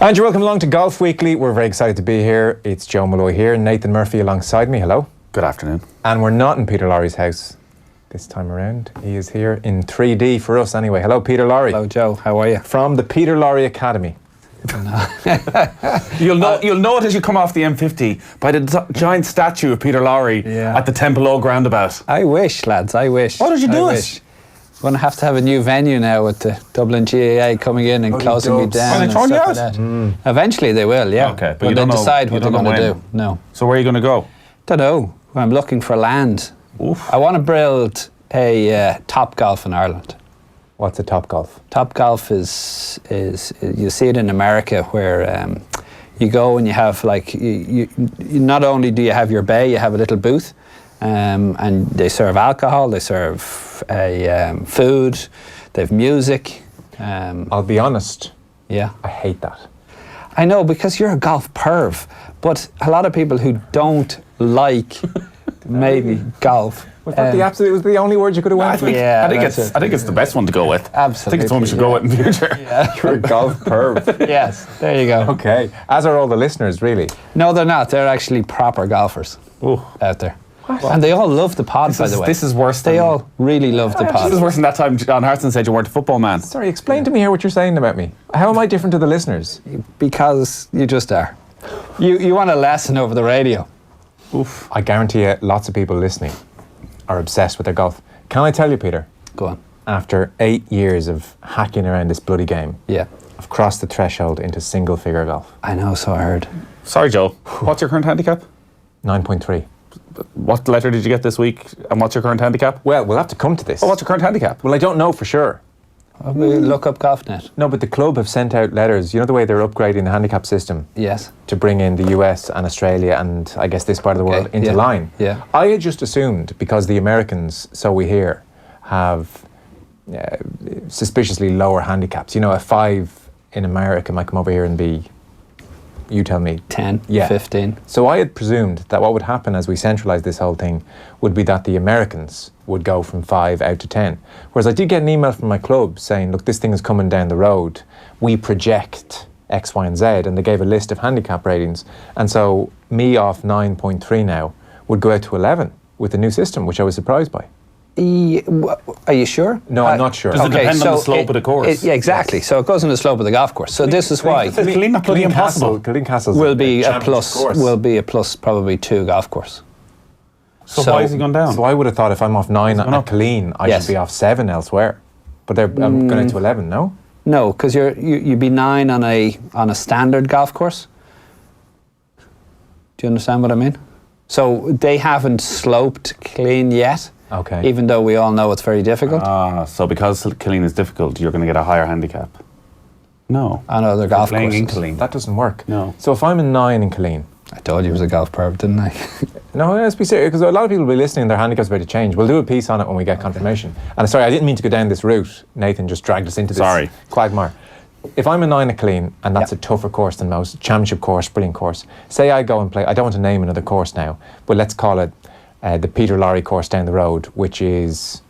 And you're welcome along to Golf Weekly. We're very excited to be here. It's Joe Molloy here, Nathan Murphy alongside me. Hello. Good afternoon. And we're not in Peter Lawrie's house this time around. He is here in 3D for us anyway. Hello, Peter Lawrie. Hello, Joe. How are you? From the Peter Lawrie Academy. You'll know it as you come off the M50 by the giant statue of Peter Lawrie at the Temple Oak roundabout. I wish, lads. I wish. Why don't you do it? We're going to have a new venue now with the Dublin GAA coming in and closing me down. Are they and throwing you stuff out? like that. Eventually they will, yeah. Okay, but when you they don't decide what they're going to do. No. So where are you going to go? Don't know. I'm looking for land. Oof. I want to build a Top Golf in Ireland. What's a Top Golf? Top Golf is you see it in America where you go and you have like you not only do you have your bay, you have a little booth, and they serve alcohol, they serve food, they have music. I'll be honest. Yeah, I hate that. I know, because you're a golf perv, but a lot of people who don't like maybe golf. Was that it was the only word you could have went with? Yeah, I think it's the best one to go with. Absolutely. I think it's one we should go with in the future. Yeah. You're a golf perv. Yes, there you go. Okay, as are all the listeners, really. No, they're not. They're actually proper golfers out there. What? And they all love the pod, by the way. This is worse They than... all really love the pod. This is worse than that time John Hartson said you weren't a football man. Sorry, explain to me here what you're saying about me. How am I different to the listeners? Because you just are. You want a lesson over the radio. Oof. I guarantee you, lots of people listening are obsessed with their golf. Can I tell you, Peter? Go on. After 8 years of hacking around this bloody game, Yeah. I've crossed the threshold into single-figure golf. I know, so I heard. Sorry, Joe. What's your current handicap? 9.3. What letter did you get this week? And what's your current handicap? Well, we'll have to come to this. Oh, what's your current handicap? Well, I don't know for sure. We look up GolfNet. No, but the club have sent out letters. You know the way they're upgrading the handicap system Yes. to bring in the US and Australia and I guess this part of the world into yeah. line. Yeah. I had just assumed, because the Americans, so we hear, have suspiciously lower handicaps. You know, a 5 in America might come over here and be, you tell me, 10, Yeah. 15. So I had presumed that what would happen as we centralise this whole thing would be that the Americans would go from 5 out to 10. Whereas I did get an email from my club saying, look, this thing is coming down the road. We project X, Y and Z. And they gave a list of handicap ratings. And so me off 9.3 now would go out to 11 with the new system, which I was surprised by. Are you sure? No, I'm not sure. Does it depend on the slope of the course? Yeah, exactly. So it goes on the slope of the golf course. So this is why Killeen Castle will be a plus. course. Will be a plus, probably 2 golf course. So why is he gone down? So I would have thought if I'm off 9 at Killeen, I should be off 7 elsewhere. But I'm going into 11, no? No, because you'd be 9 on a standard golf course. Do you understand what I mean? So they haven't sloped Killeen yet. Okay. Even though we all know it's very difficult. So because Killeen is difficult, you're going to get a higher handicap. No. On other golf Playing in courses. Killeen. That doesn't work. No. So if I'm a 9 in Killeen, I told you it was a golf perv, didn't I? no, let's be serious, because a lot of people will be listening and their handicap's about to change. We'll do a piece on it when we get confirmation. And sorry, I didn't mean to go down this route. Nathan just dragged us into this quagmire. If I'm a 9 at Killeen, and that's a tougher course than most, championship course, brilliant course, say I go and play, I don't want to name another course now, but let's call it the Peter Lawrie course down the road, which is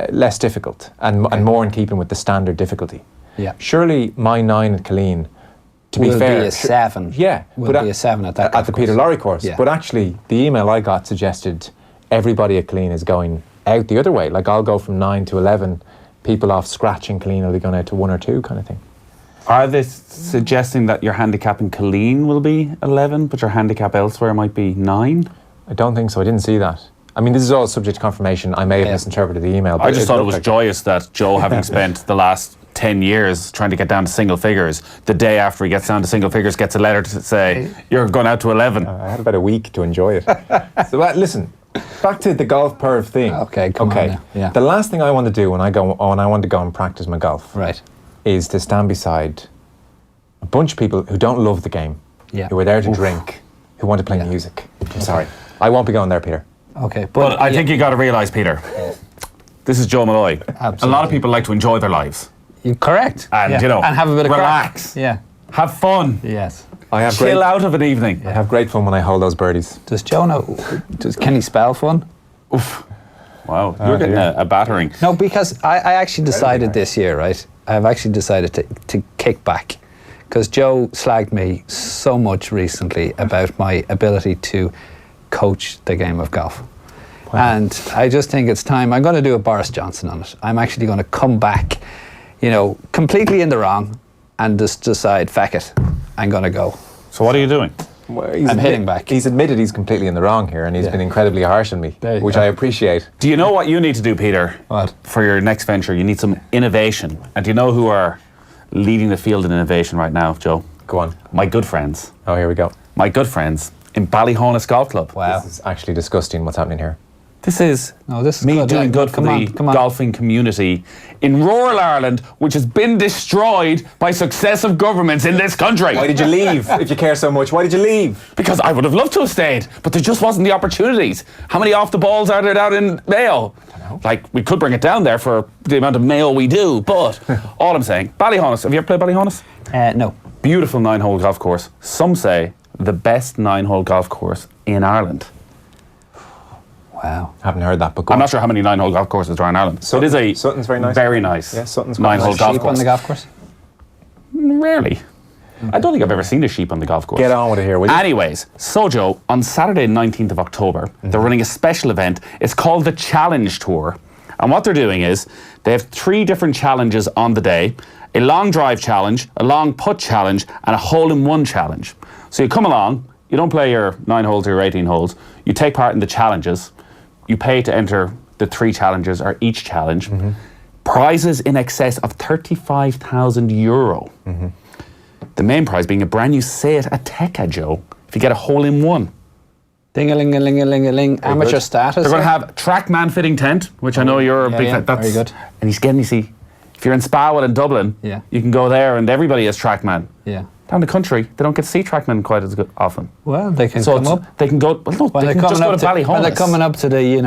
less difficult and more in keeping with the standard difficulty. Yeah. Surely my 9 at Killeen, to be will fair, be a 7. Yeah, will be a 7 at that. At the Peter Lawrie course. Yeah. But actually, the email I got suggested everybody at Killeen is going out the other way. Like I'll go from 9 to 11. People off scratch in Killeen will be going out to 1 or 2 kind of thing. Are they suggesting that your handicap in Killeen will be 11, but your handicap elsewhere might be 9? I don't think so. I didn't see that. I mean, this is all subject to confirmation. I may have misinterpreted the email. But I just thought it was like joyous that Joe, having spent the last 10 years trying to get down to single figures, the day after he gets down to single figures, gets a letter to say, you're going out to 11. I had about a week to enjoy it. So listen, back to the golf perv thing. Okay, come on now. Yeah. The last thing I want to do when I want to go and practice my golf is to stand beside a bunch of people who don't love the game, who are there to drink, who want to play music. I'm sorry. I won't be going there, Peter. Okay, but I think you got to realise, Peter, this is Joe Molloy. Absolutely. A lot of people like to enjoy their lives. You're correct. And, and have a bit of relax. Crack. Yeah. Have fun. Yes. I have chill out of an evening. I have great fun when I hold those birdies. Does Joe know? Can he spell fun? Oof. Wow, you're getting a battering. No, because I actually decided this year, right? I've actually decided to kick back. because Joe slagged me so much recently about my ability to coach the game of golf. Wow. And I just think it's time. I'm going to do a Boris Johnson on it. I'm actually going to come back, completely in the wrong and just decide, feck it, I'm going to go. So what are you doing? Well, I'm hitting back. He's admitted he's completely in the wrong here, and he's been incredibly harsh on me, which I appreciate. Do you know what you need to do, Peter? What? For your next venture, you need some innovation. And do you know who are leading the field in innovation right now, Joe? Go on. My good friends. Oh, here we go. My good friends in Ballyhonus Golf Club. Wow. This is actually disgusting what's happening here. This is me good. Doing good for the golfing community in rural Ireland, which has been destroyed by successive governments in this country. Why did you leave? If you care so much, why did you leave? Because I would have loved to have stayed, but there just wasn't the opportunities. How many off the balls are there down in Mayo? I don't know. Like, we could bring it down there for the amount of Mayo we do, but all I'm saying, Ballyhonus. Have you ever played Ballyhonus? No. Beautiful 9-hole golf course. Some say the best 9-hole golf course in Ireland. Wow. Haven't heard that, but go I'm on. not sure how many 9-hole golf courses there are in Ireland. Sutton, it is a Sutton's very nice. Very nice. Yeah, Sutton's 9-hole golf Sheep course. on the golf course? Rarely. I don't think I've ever seen a sheep on the golf course. Get on with it here, will you? Anyways, so Joe, on Saturday 19th of October, they're running a special event. It's called the Challenge Tour. And what they're doing is, they have 3 different challenges on the day. A long drive challenge, a long putt challenge, and a hole-in-one challenge. So you come along, you don't play your 9 holes or your 18 holes, you take part in the challenges, you pay to enter the 3 challenges or each challenge. Prizes in excess of €35,000. The main prize being a brand new Seat Ateca, Joe, if you get a hole-in-one. Ding-a-ling-a-ling-a-ling-a-ling. Amateur status. They're going to have Trackman fitting tent, which I know you're a big fan. That's very good. And you see, if you're in Spawell in Dublin, you can go there and everybody has Trackman. Yeah. Down the country, they don't get to see Trackman quite as often. Well, they can come up. They can go. Well, no, When they can just go to Ballyhonus. When they're coming up to the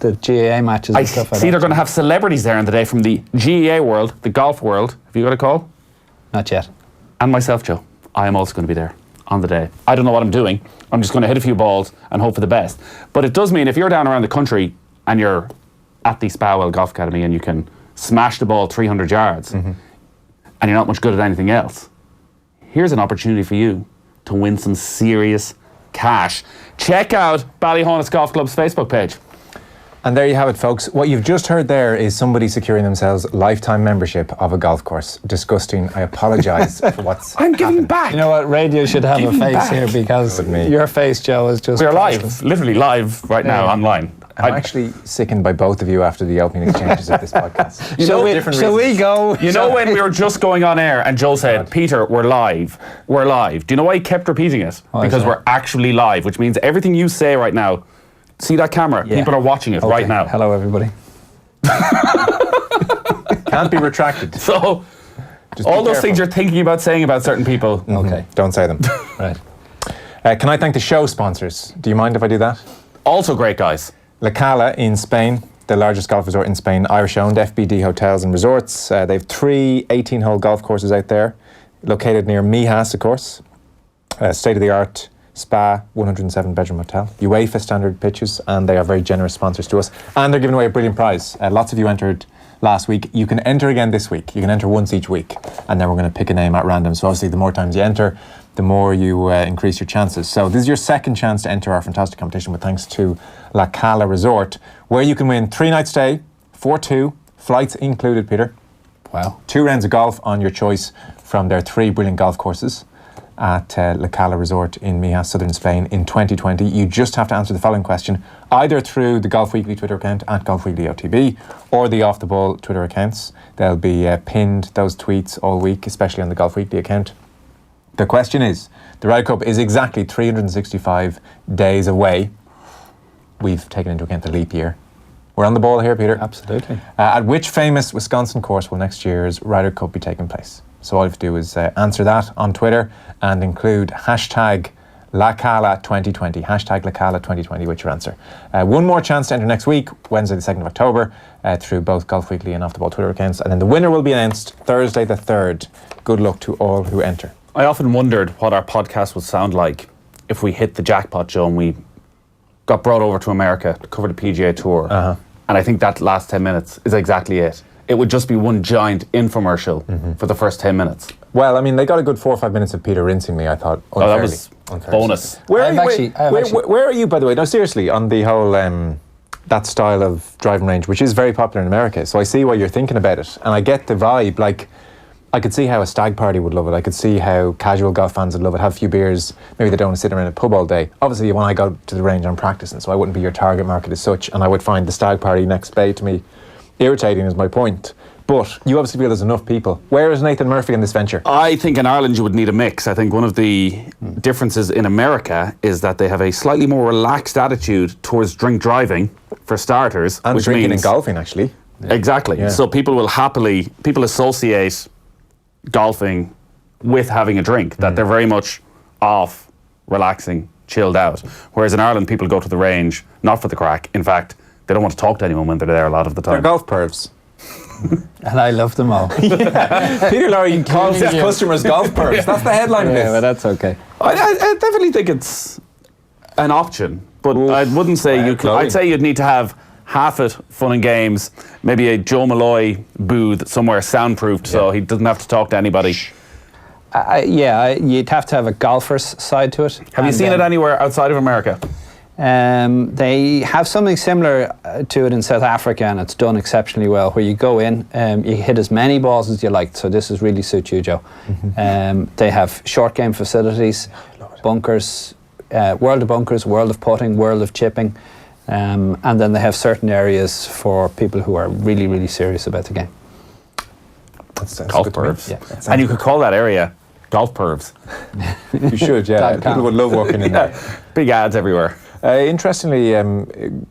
GAA matches and stuff like that. They're going to have celebrities there on the day from the GAA world, the golf world. Have you got a call? Not yet. And myself, Joe. I am also going to be there on the day. I don't know what I'm doing. I'm just going to hit a few balls and hope for the best. But it does mean if you're down around the country and you're at the Spawell Golf Academy and you can smash the ball 300 yards and you're not much good at anything else, here's an opportunity for you to win some serious cash. Check out Ballyhonus Golf Club's Facebook page. And there you have it, folks. What you've just heard there is somebody securing themselves lifetime membership of a golf course. Disgusting. I apologise for what's I'm giving happened. back. You know what? Radio should have Giving a face back. here because your face, Joe, is just... We're priceless. live, literally live right now online. I'm actually sickened by both of you after the opening exchanges of this podcast. Shall we go? You know when we were just going on air and Joe said, Peter, we're live. We're live. Do you know why he kept repeating it? Because we're actually live, which means everything you say right now, see that camera? Yeah. People are watching it right now. Hello, everybody. Can't be retracted. So, Just all be those careful. things you're thinking about saying about certain people. Okay. Don't say them. Right. Can I thank the show sponsors? Do you mind if I do that? Also great guys. Cala in Spain, the largest golf resort in Spain, Irish-owned, FBD Hotels and Resorts. They have 3 18-hole golf courses out there, located near Mijas, of course. State-of-the-art spa, 107-bedroom hotel, UEFA standard pitches, and they are very generous sponsors to us. And they're giving away a brilliant prize. Lots of you entered last week. You can enter again this week. You can enter once each week, and then we're going to pick a name at random. So obviously, the more times you enter, the more you increase your chances. So this is your second chance to enter our fantastic competition with thanks to Cala Resort, where you can win 3 nights stay, 4-2, flights included, Peter. Wow. 2 rounds of golf on your choice from their 3 brilliant golf courses at Cala Resort in Mijas, southern Spain in 2020. You just have to answer the following question, either through the Golf Weekly Twitter account at Golf Weekly OTB or the Off the Ball Twitter accounts. They'll be pinned, those tweets, all week, especially on the Golf Weekly account. The question is, the Ryder Cup is exactly 365 days away. We've taken into account the leap year. We're on the ball here, Peter. Absolutely. At which famous Wisconsin course will next year's Ryder Cup be taking place? So all you have to do is answer that on Twitter and include hashtag LaCala2020, hashtag LaCala2020 with your answer. One more chance to enter next week, Wednesday the 2nd of October, through both Golf Weekly and Off the Ball Twitter accounts. And then the winner will be announced Thursday the 3rd. Good luck to all who enter. I often wondered what our podcast would sound like if we hit the jackpot, Joe, and we got brought over to America to cover the PGA Tour. And I think that last 10 minutes is exactly it. It would just be one giant infomercial for the first 10 minutes. Well, I mean, they got a good 4 or 5 minutes of Peter rinsing me, I thought. Unfairly. That was bonus. Where are you, by the way? No, seriously, on the whole that style of driving range, which is very popular in America. So I see why you're thinking about it, and I get the vibe. Like, I could see how a stag party would love it. I could see how casual golf fans would love it. Have a few beers. Maybe they don't want to sit around a pub all day. Obviously, when I go to the range, I'm practicing, so I wouldn't be your target market as such. And I would find the stag party next bay to me irritating, is my point. But you obviously feel there's enough people. Where is Nathan Murphy in this venture? I think in Ireland you would need a mix. I think one of the differences in America is that they have a slightly more relaxed attitude towards drink driving, for starters. And which drinking means, and golfing, actually. Exactly. Yeah. So people associate golfing with having a drink, that they're very much off, relaxing, chilled out. Whereas in Ireland, people go to the range, not for the crack. In fact, they don't want to talk to anyone when they're there a lot of the time. They're golf pervs. And I love them all. Peter Lawrie calls his customers golf pervs. That's the headline of this. Yeah, but that's okay. I definitely think it's an option, but I wouldn't say you could. I'd say you'd need to have half it fun and games, maybe a Joe Molloy booth somewhere soundproofed, so he doesn't have to talk to anybody. You'd have to have a golfer's side to it. Have you seen it anywhere outside of America? They have something similar to it in South Africa, and it's done exceptionally well, where you go in, you hit as many balls as you like, so this is really suit you, Joe. They have short game facilities, bunkers, world of bunkers, world of putting, world of chipping, and then they have certain areas for people who are really, really serious about the game. That's golf pervs. Yeah. And you could call that area golf pervs. You should, yeah. People would love walking in there. Big ads everywhere. Interestingly,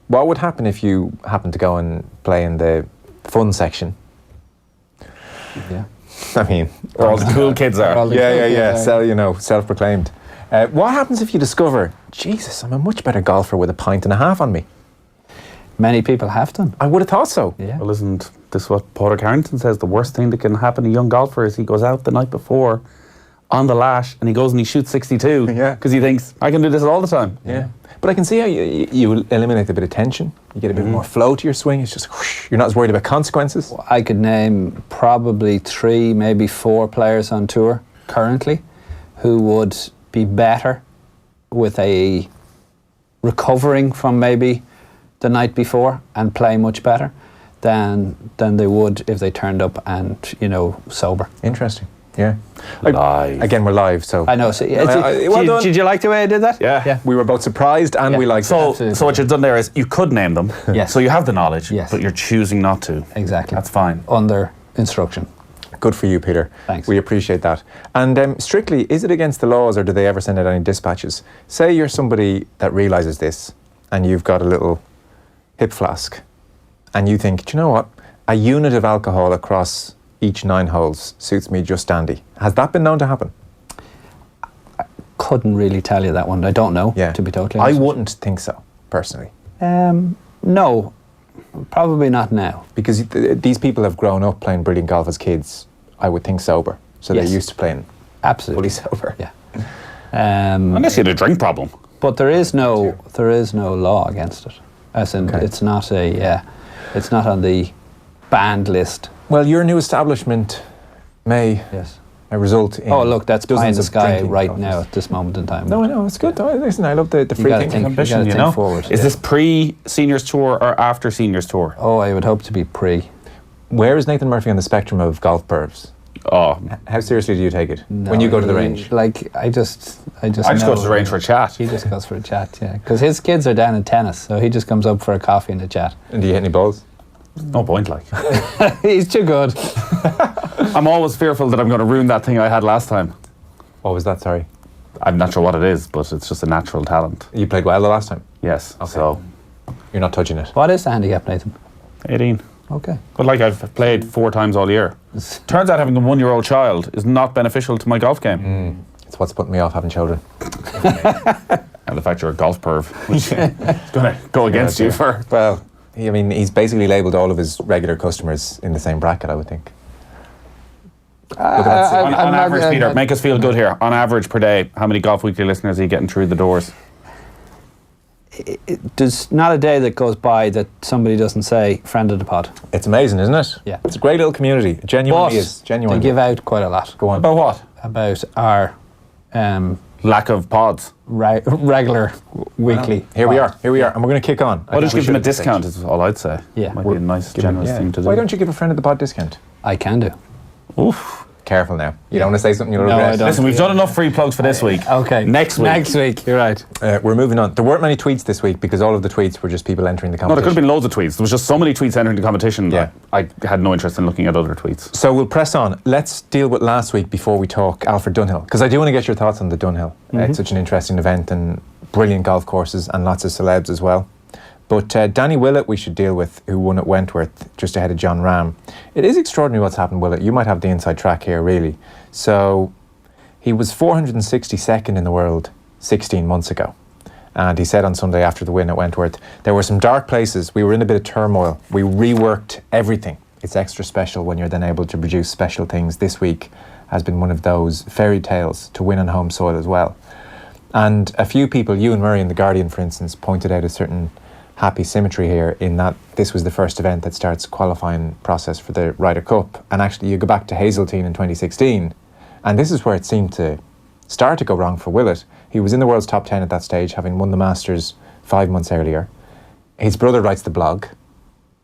what would happen if you happened to go and play in the fun section? Yeah. I mean, where all the cool kids are. Yeah. Self-proclaimed. What happens if you discover, Jesus, I'm a much better golfer with a pint and a half on me? Many people have done. I would have thought so. Yeah. Well, isn't this what Porter Carrington says? The worst thing that can happen to a young golfer is he goes out the night before on the lash and he goes and he shoots 62 because he thinks, I can do this all the time. Yeah. But I can see how you eliminate a bit of tension. You get a bit more flow to your swing. It's just whoosh, you're not as worried about consequences. Well, I could name probably 3, maybe 4 players on tour currently who would be better with a recovering from maybe the night before and play much better than they would if they turned up and, sober. Interesting. Yeah. Live. Again, we're live, so... I know. So, did you like the way I did that? Yeah. We were both surprised and we liked it. So what you've done there is you could name them. Yes. So you have the knowledge, yes, but you're choosing not to. Exactly. That's fine. Under instruction. Good for you, Peter. Thanks. We appreciate that. And strictly, is it against the laws or do they ever send out any dispatches? Say you're somebody that realises this and you've got a little hip flask and you think, do you know what? A unit of alcohol across each 9 holes suits me just dandy. Has that been known to happen? I couldn't really tell you that one. I don't know, to be totally honest. I wouldn't think so, personally. No, probably not now. Because these people have grown up playing brilliant golf as kids, I would think sober. So they're used to playing fully sober. Yeah. Unless you had a drink problem. But there is no law against it. As in, it's not on the banned list. Well, your new establishment may result in... Oh, look, that's pie in the sky right coffees. Now at this moment in time. No, I know, it's good. Listen, I love the free thinking. Ambition, you think forward. Is this pre-seniors tour or after seniors tour? Oh, I would hope to be pre. Where is Nathan Murphy on the spectrum of golf pervs? Oh, how seriously do you take it when you go to the range? Like, I just go to the range for a chat. He just goes for a chat, yeah. Because his kids are down in tennis, so he just comes up for a coffee and a chat. And do you hit any balls? No point, like. He's too good. I'm always fearful that I'm going to ruin that thing I had last time. What was that, sorry? I'm not sure what it is, but it's just a natural talent. You played well the last time? Yes, okay. So... You're not touching it? What is the handicap, Nathan? 18. Okay. But like I've played 4 times all year. Turns out having a 1-year-old child is not beneficial to my golf game. It's what's putting me off having children. And the fact you're a golf perv, which is going to go against you for... Well, I mean, he's basically labelled all of his regular customers in the same bracket, I would think. On average, Peter, make us feel good here. On average per day, how many Golf Weekly listeners are you getting through the doors? there's not a day that goes by that somebody doesn't say friend of the pod. It's amazing, isn't it? Yeah. It's a great little community. It genuinely is. Genuinely. They give out quite a lot. Go on. About what? About our Lack of pods. regular weekly. Here we are, and we're going to kick on. Why don't you give them a discount, is all I'd say. Yeah. Might be a nice, generous thing to do. Why don't you give a friend of the pod discount? I can do. Oof. Careful now. You don't want to say something you'll No, regret. I don't. Listen, we've done enough free plugs for this week. Okay. Next week. Next week, you're right. We're moving on. There weren't many tweets this week because all of the tweets were just people entering the No, there competition. could have been loads of tweets. There was just so many tweets entering the competition that I had no interest in looking at other tweets. So we'll press on. Let's deal with last week before we talk Alfred Dunhill, because I do want to get your thoughts on the Dunhill. It's such an interesting event and brilliant golf courses and lots of celebs as well. But Danny Willett we should deal with, who won at Wentworth just ahead of John Ram. It is extraordinary what's happened, Willett. You might have the inside track here, really. So he was 462nd in the world 16 months ago. And he said on Sunday after the win at Wentworth, there were some dark places. We were in a bit of turmoil. We reworked everything. It's extra special when you're then able to produce special things. This week has been one of those fairy tales to win on home soil as well. And a few people, Ewan Murray in The Guardian, for instance, pointed out a certain happy symmetry here in that this was the first event that starts qualifying process for the Ryder Cup. And actually you go back to Hazeltine in 2016 and this is where it seemed to start to go wrong for Willett. He was in the world's top 10 at that stage, having won the Masters 5 months earlier. His brother writes the blog.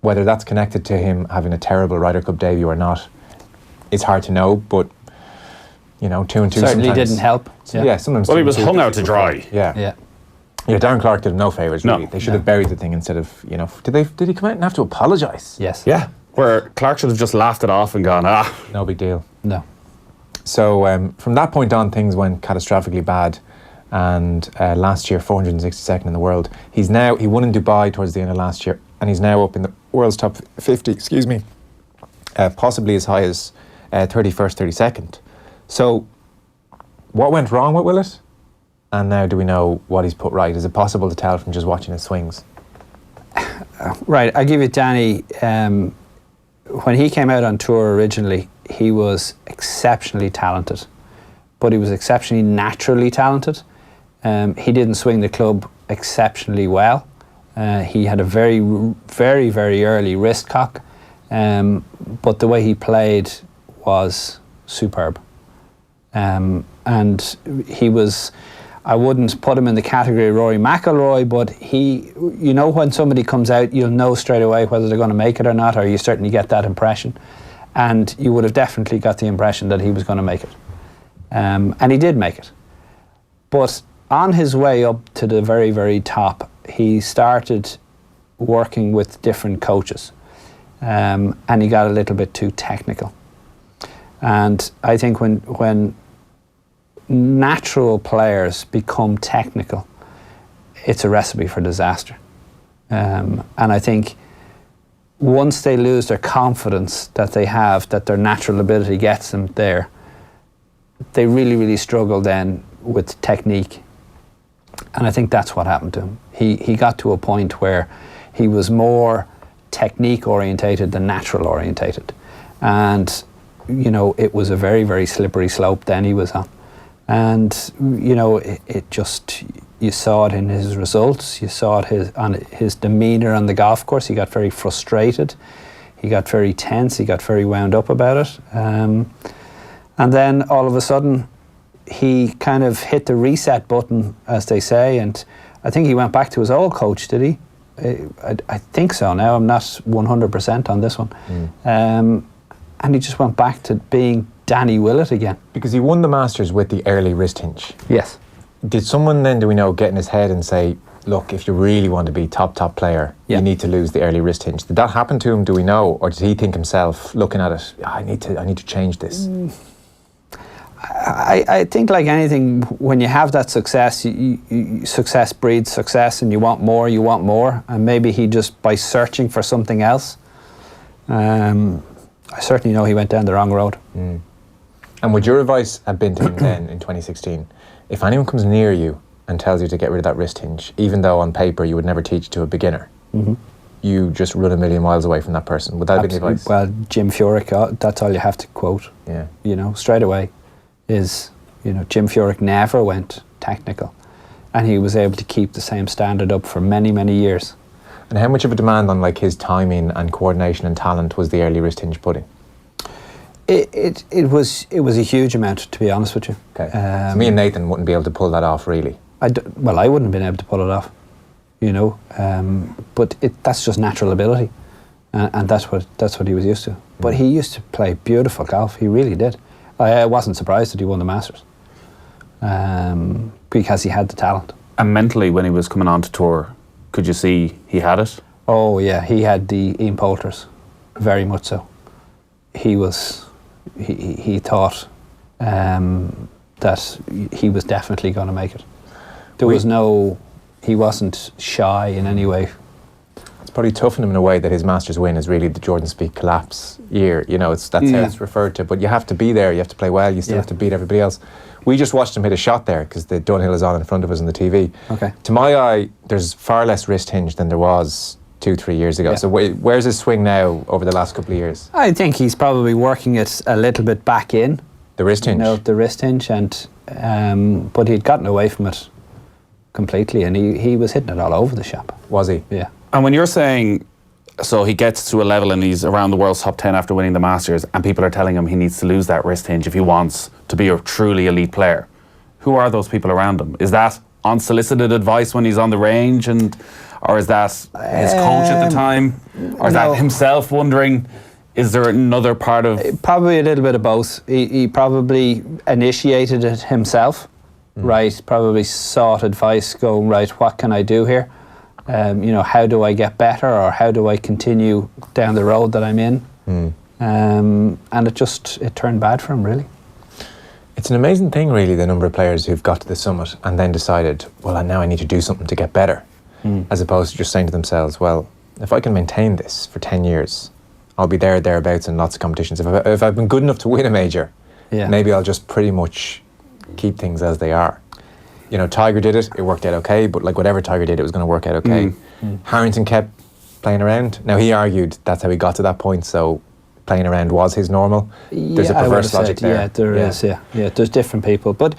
Whether that's connected to him having a terrible Ryder Cup debut or not, it's hard to know, but you know, 2 and 2 Certainly sometimes didn't help. Yeah, sometimes. Well, he 2 was and 2 hung out to dry. Yeah. Yeah, Darren Clark did him no favours, really. No. They should have buried the thing instead of, you know, did he come out and have to apologise? Yes. Yeah. Where Clark should have just laughed it off and gone, No big deal. No. So from that point on, things went catastrophically bad. And last year, 462nd in the world. He won in Dubai towards the end of last year, and he's now up in the world's top 50, possibly as high as 31st, 32nd. So what went wrong with Willett? And now do we know what he's put right? Is it possible to tell from just watching his swings? Right, I give you Danny. When he came out on tour originally, he was exceptionally talented, but he was exceptionally naturally talented. He didn't swing the club exceptionally well. He had a very, very, very early wrist cock, but the way he played was superb. And he was, I wouldn't put him in the category of Rory McIlroy, but he, you know, when somebody comes out, you'll know straight away whether they're going to make it or not, or you certainly get that impression. And you would have definitely got the impression that he was going to make it. And he did make it. But on his way up to the very, very top, he started working with different coaches. And he got a little bit too technical. And I think when natural players become technical, it's a recipe for disaster. And I think once they lose their confidence that they have, that their natural ability gets them there, they really, really struggle then with technique. And I think that's what happened to him. He got to a point where he was more technique orientated than natural orientated. And, you know, it was a very, very slippery slope then he was on. And, you know, it just, you saw it in his results, you saw it on his demeanour on the golf course. He got very frustrated, he got very tense, he got very wound up about it. And then all of a sudden, he kind of hit the reset button, as they say, and I think he went back to his old coach, did he? I think so now, I'm not 100% on this one. And he just went back to being Danny Willett again. Because he won the Masters with the early wrist hinge. Yes. Did someone then, do we know, get in his head and say, look, if you really want to be top player, you need to lose the early wrist hinge? Did that happen to him, do we know? Or did he think himself, looking at it, I need to change this? I think like anything, when you have that success, success breeds success, and you want more. And maybe he just, by searching for something else, I certainly know he went down the wrong road. And would your advice have been to him then in 2016, if anyone comes near you and tells you to get rid of that wrist hinge, even though on paper you would never teach it to a beginner, you just run a million miles away from that person? Would that be the advice? Well, Jim Furyk, that's all you have to quote. Yeah. You know, straight away is, you know, Jim Furyk never went technical. and he was able to keep the same standard up for many, many years. And how much of a demand on like his timing and coordination and talent was the early wrist hinge putting? It was a huge amount, to be honest with you. Okay. So me and Nathan wouldn't be able to pull that off, really. I wouldn't have been able to pull it off, you know. But that's just natural ability, and that's what he was used to. But he used to play beautiful golf. He really did. I wasn't surprised that he won the Masters, because he had the talent. And mentally, when he was coming on to tour, could you see he had it? Oh yeah, he had the Ian Poulters, very much so. He thought that he was definitely going to make it. He wasn't shy in any way. It's probably tough on him in a way that his Masters win is really the Jordan Spieth collapse year. You know, that's how it's referred to. But you have to be there. You have to play well. You still have to beat everybody else. We just watched him hit a shot there because the Dunhill is on in front of us on the TV. Okay. To my eye, there's far less wrist hinge than there was 2-3 years ago. Yeah. So where's his swing now over the last couple of years? I think he's probably working it a little bit back in. The wrist hinge? No, the wrist hinge, and but he'd gotten away from it completely, and he was hitting it all over the shop. Was he? Yeah. And when you're saying, so he gets to a level and he's around the world's top 10 after winning the Masters, and people are telling him he needs to lose that wrist hinge if he wants to be a truly elite player, who are those people around him? Is that unsolicited advice when he's on the range, or is that his coach at the time? Or is that himself wondering, is there another part of... Probably a little bit of both. He probably initiated it himself, right? Probably sought advice, going, right, what can I do here? You know, how do I get better, or how do I continue down the road that I'm in? And it turned bad for him, really. It's an amazing thing, really, the number of players who've got to the summit and then decided, well, now I need to do something to get better, as opposed to just saying to themselves, well, if I can maintain this for 10 years, I'll be thereabouts in lots of competitions. If I've been good enough to win a major, maybe I'll just pretty much keep things as they are. You know, Tiger did it worked out okay, but like whatever Tiger did, it was going to work out okay. Harrington kept playing around. Now, he argued that's how he got to that point, so playing around was his normal. There's a perverse logic there. Yeah, there is, yeah. There's different people, but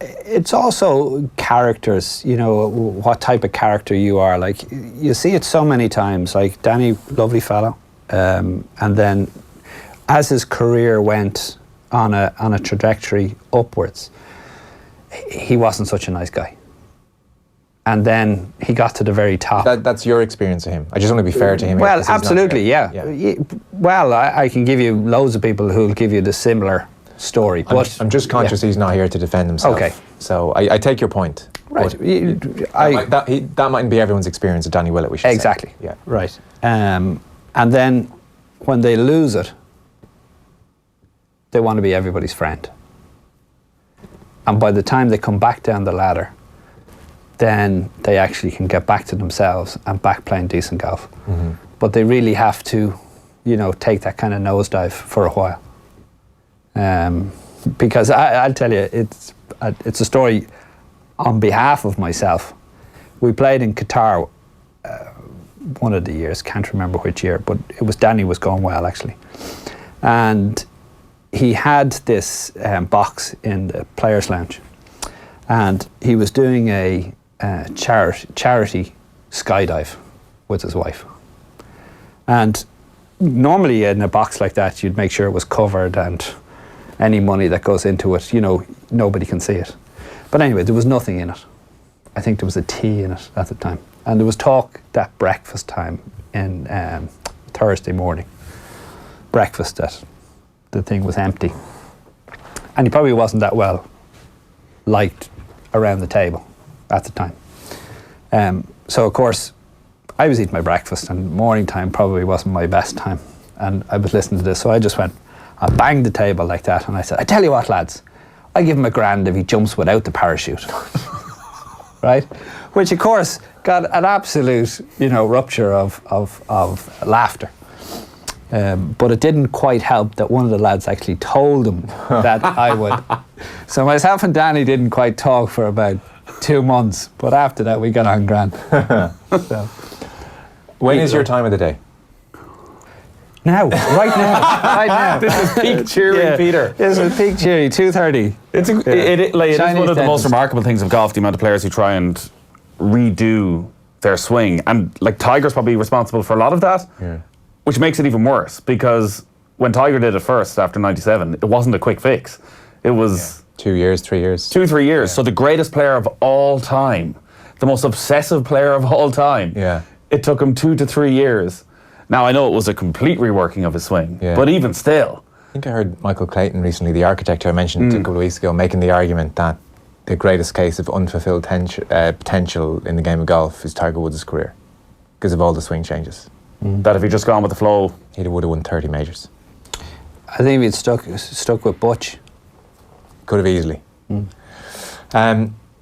it's also characters, you know, what type of character you are. Like, you see it so many times, like Danny, lovely fellow, and then as his career went on a trajectory upwards, he wasn't such a nice guy. And then he got to the very top. That's your experience of him. I just want to be fair to him. Well, absolutely, yeah. Well, I can give you loads of people who'll give you the similar story. But I'm just conscious he's not here to defend himself. Okay. So I take your point. Right. That mightn't be everyone's experience of Danny Willett, we should say. Exactly. Yeah. Right. And then when they lose it, they want to be everybody's friend. And by the time they come back down the ladder, then they actually can get back to themselves and back playing decent golf. But they really have to, you know, take that kind of nosedive for a while. Because I'll tell you, it's a story on behalf of myself. We played in Qatar one of the years, can't remember which year, but it was Danny was going well, actually. And he had this box in the players' lounge, and he was doing a charity skydive with his wife. And normally in a box like that, you'd make sure it was covered, and any money that goes into it, you know, nobody can see it. But anyway, there was nothing in it. I think there was a tea in it at the time, and there was talk that breakfast time in Thursday morning, breakfast that the thing was empty, and he probably wasn't that well liked around the table at the time. So of course I was eating my breakfast, and morning time probably wasn't my best time, and I was listening to this, so I just went, I banged the table like that, and I said, I tell you what, lads, I give him $1,000 if he jumps without the parachute. Right? Which of course got an absolute, you know, rupture of laughter. But it didn't quite help that one of the lads actually told him that I would. So myself and Danny didn't quite talk for about 2 months, but after that we got on grand. So, when is your time of the day? Now, right now, right now. This is peak cheering, Peter. This is peak cheering, 2:30. It is one of the most remarkable things of golf, the amount of players who try and redo their swing. And like Tiger's probably responsible for a lot of that, which makes it even worse because when Tiger did it first after 97, it wasn't a quick fix. It was 2 years, 3 years. 2-3 years. So the greatest player of all time, the most obsessive player of all time, it took him 2 to 3 years. Now, I know it was a complete reworking of his swing, but even still. I think I heard Michael Clayton recently, the architect who I mentioned a couple of weeks ago, making the argument that the greatest case of unfulfilled potential in the game of golf is Tiger Woods' career because of all the swing changes. That if he'd just gone with the flow, he would have won 30 majors. I think if he'd stuck with Butch. Could have easily.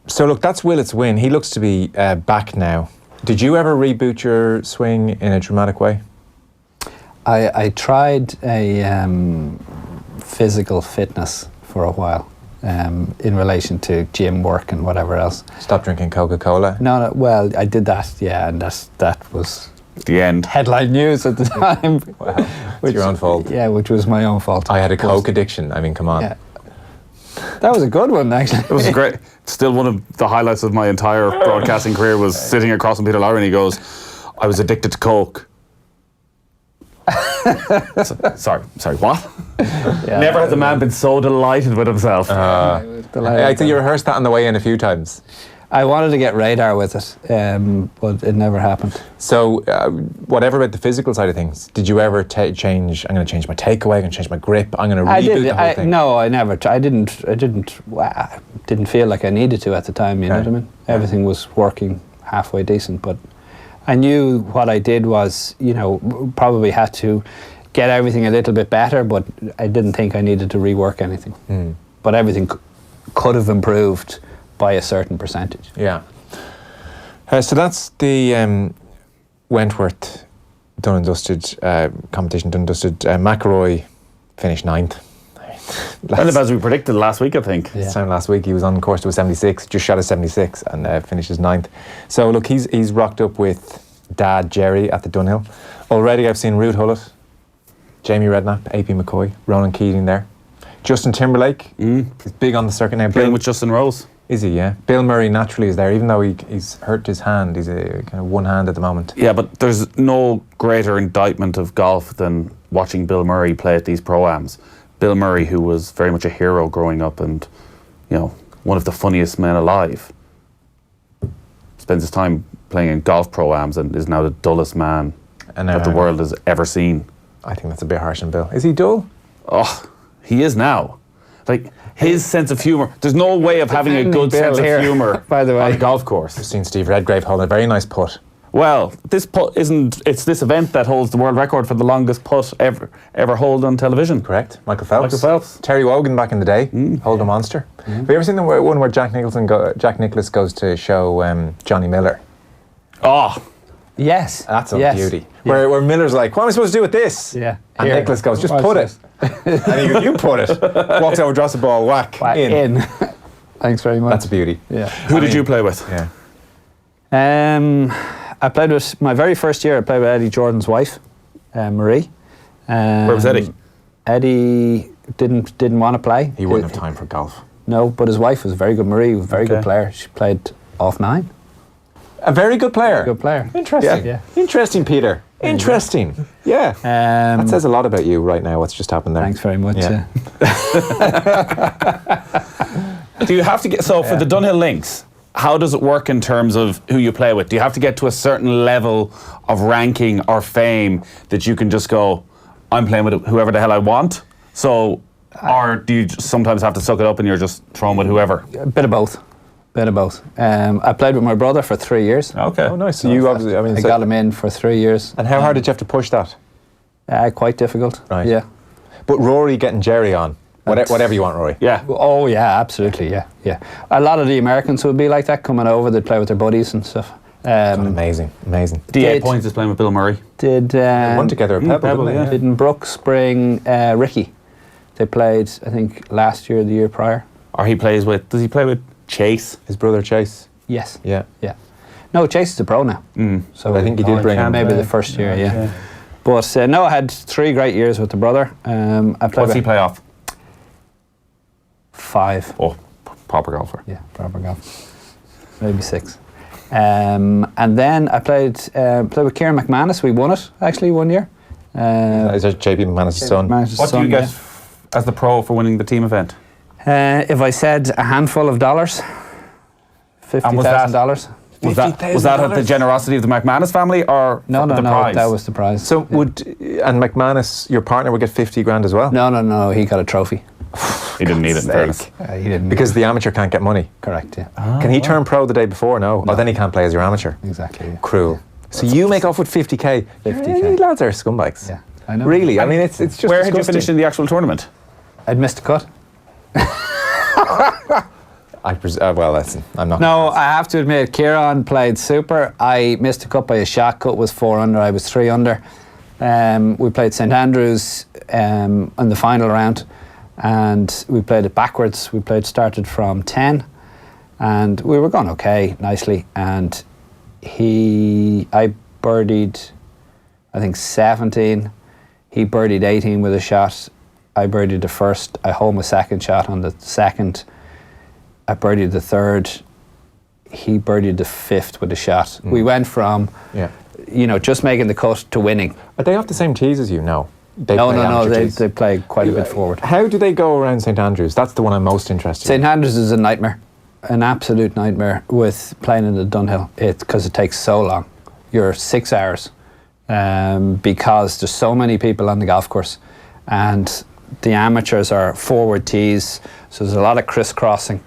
So look, that's Willett's win. He looks to be back now. Did you ever reboot your swing in a dramatic way? I tried a physical fitness for a while in relation to gym work and whatever else. Stop drinking Coca-Cola? No, well, I did that, and that was the end. Headline news at the time. Wow, it's your own fault. Yeah, which was my own fault. I had a Coke addiction. I mean, come on. Yeah. That was a good one, actually. It was great. Still one of the highlights of my entire broadcasting career was sitting across from Peter Lawrie and he goes, I was addicted to Coke. Sorry, what? Yeah, Never has a man been so delighted with himself. I think you rehearsed that on the way in a few times. I wanted to get Ryder with it, but it never happened. So, whatever about the physical side of things, did you ever change? I'm going to change my takeaway. I'm going to change my grip. I'm going to reboot the whole thing. No, I never. I didn't feel like I needed to at the time. You know what I mean? Everything was working halfway decent, but I knew what I did was, probably had to get everything a little bit better, but I didn't think I needed to rework anything. But everything could have improved by a certain percentage. Yeah. So that's the Wentworth done and dusted competition, done and dusted. McIlroy finished 9th. Kind of as we predicted last week, I think. This time last week he was on course to a 76, just shot a 76 and finishes 9th. So look, he's rocked up with Dad Jerry at the Dunhill. Already I've seen Ruth Hullett, Jamie Redknapp, AP McCoy, Ronan Keating there. Justin Timberlake is big on the circuit now. Playing with Justin Rose. Is he, yeah? Bill Murray naturally is there, even though he's hurt his hand. He's a kind of one hand at the moment. Yeah, but there's no greater indictment of golf than watching Bill Murray play at these pro-ams. Bill Murray, who was very much a hero growing up and, one of the funniest men alive, spends his time playing in golf pro-ams and is now the dullest man that the world has ever seen. I think that's a bit harsh on Bill. Is he dull? Oh, he is now. Like, his sense of humour. There's no way of having a good sense of humour by the way, on a golf course. I've seen Steve Redgrave holding a very nice putt. Well, this putt it's this event that holds the world record for the longest putt ever held on television. Correct. Michael Phelps. Terry Wogan back in the day, hold a monster. Have you ever seen the one where Jack Nicklaus goes to show Johnny Miller? Oh, yes. That's a beauty. Yeah. Where Miller's like, what am I supposed to do with this? Yeah. And Nicklaus goes, just put it. And he goes, you put it. Walks over, drops the ball, whack in. Thanks very much. That's a beauty. Yeah. Who did you play with? Yeah. I played with, my very first year, I played with Eddie Jordan's wife, Marie. Where was Eddie? Eddie didn't want to play. He wouldn't have time for golf. No, but his wife was very good. Marie was a very good player. She played off 9. A very good player. Good player. Interesting. Yeah. Interesting, Peter. Interesting. Yeah. That says a lot about you right now, what's just happened there. Thanks very much. Yeah. Do you have to get, so for the Dunhill Links, how does it work in terms of who you play with? Do you have to get to a certain level of ranking or fame that you can just go, I'm playing with whoever the hell I want? So, or do you sometimes have to suck it up and you're just throwing with whoever? A bit of both. I played with my brother for 3 years. Okay. Oh, nice. So you obviously, I got him in for 3 years. And how hard did you have to push that? Quite difficult. Right. Yeah. But Rory getting Jerry on, whatever you want, Rory. Yeah. Oh, yeah, absolutely, yeah. A lot of the Americans would be like that, coming over, they'd play with their buddies and stuff. Amazing. D8 points is playing with Bill Murray. Won together at Pebble, Didn't Brooks bring Ricky? They played, I think, last year or the year prior. Or does he play with Chase? His brother Chase. Yes. Yeah. No, Chase is a pro now. So I think he did bring him. Maybe the first year, yeah. But no, I had 3 great years with the brother. I played. What's he play off? 5. Oh, proper golfer. Yeah, proper golf. Maybe 6. And then I played with Kieran McManus. We won it actually one year. Is that JP McManus' son? What do you get as the pro for winning the team event? If I said a handful of dollars, $50,000. Was that at the generosity of the McManus family or No, the prize? that was the prize. So and McManus, your partner, would get 50 grand as well? No, he got a trophy. He didn't need it, in fairness. He didn't. Because the amateur can't get money. Correct, yeah. Can he turn pro the day before? No. Oh, then he can't play as your amateur. Exactly, yeah. Cruel. So you make off with 50k. 50K. These lads are scumbags. Yeah, I know. Really? I mean, it's just Where had you disgusting. finished in the actual tournament? I'd missed a cut. Well, listen, I'm not. No, I have to admit, Kieran played super. I missed a cut by a shot. Cut was 4 under. I was 3 under. We played St Andrews in the final round, and we played it backwards. We started from 10, and we were going okay, nicely. And I birdied, I think 17. He birdied 18 with a shot. I birdied the first. I holed my second shot on the second. I birdied the third. He birdied the fifth with a shot. We went from, just making the cut to winning. Are they off the same tees as you? No. No. They play quite a bit forward. How do they go around St Andrews? That's the one I'm most interested in. St Andrews is a nightmare, an absolute nightmare with playing in the Dunhill. Because it takes so long. You're 6 hours because there's so many people on the golf course, and the amateurs are forward tees, so there's a lot of crisscrossing.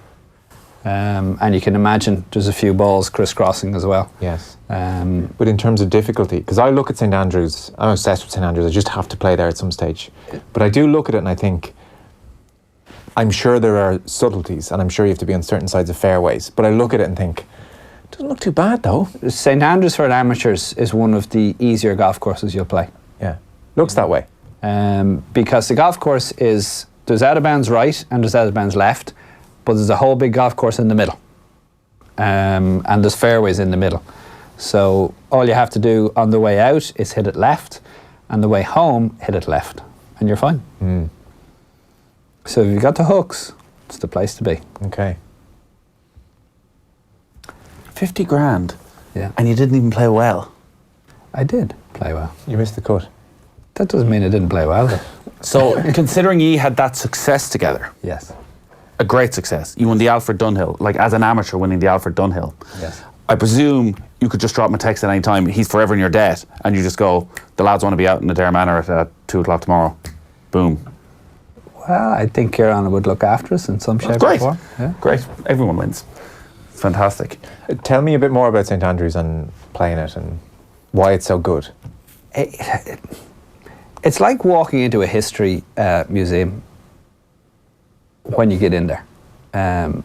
And you can imagine there's a few balls crisscrossing as well. Yes. But in terms of difficulty, because I look at St Andrews, I'm obsessed with St Andrews, I just have to play there at some stage. But I do look at it and I think, I'm sure there are subtleties and I'm sure you have to be on certain sides of fairways, but I look at it and think, it doesn't look too bad though. St Andrews for amateurs is one of the easier golf courses you'll play. Yeah, looks that way. Because the golf course there's out of bounds right and there's out of bounds left, but there's a whole big golf course in the middle. And there's fairways in the middle. So all you have to do on the way out is hit it left, and the way home, hit it left, and you're fine. So if you've got the hooks, it's the place to be. Okay. 50 grand? Yeah. And you didn't even play well? I did play well. You missed the cut. That doesn't mean I didn't play well, though. So, considering you had that success together, Yes. a great success, you won the Alfred Dunhill, like as an amateur winning the Alfred Dunhill. Yes. I presume you could just drop him a text at any time, he's forever in your debt, and you just go, the lads want to be out in the Dare Manor at 2 o'clock tomorrow. Boom. Well, I think Kieran would look after us in some shape Great. or form. Yeah. Great. Everyone wins. Fantastic. Tell me a bit more about St Andrews and playing it and why it's so good. It's like walking into a history museum when you get in there,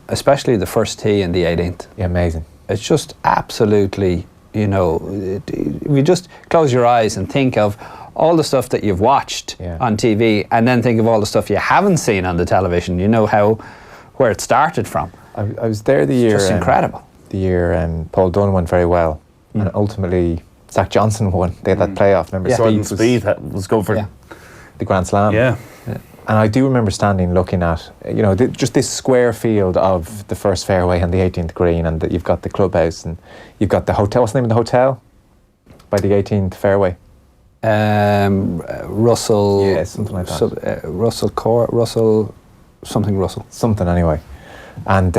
especially the first tee and the 18th. Yeah, amazing. It's just absolutely, if you just close your eyes and think of all the stuff that you've watched on TV, and then think of all the stuff you haven't seen on the television, where it started from. I was there the year... It's just incredible. The year Paul Dunne went very well, and ultimately Zach Johnson won. They had that playoff, remember? Speed was going for the Grand Slam. Yeah. And I do remember standing looking at, just this square field of the first fairway and the 18th green, and you've got the clubhouse and you've got the hotel. What's the name of the hotel by the 18th fairway? Russell. Yeah, something like that. Russell. Something anyway. And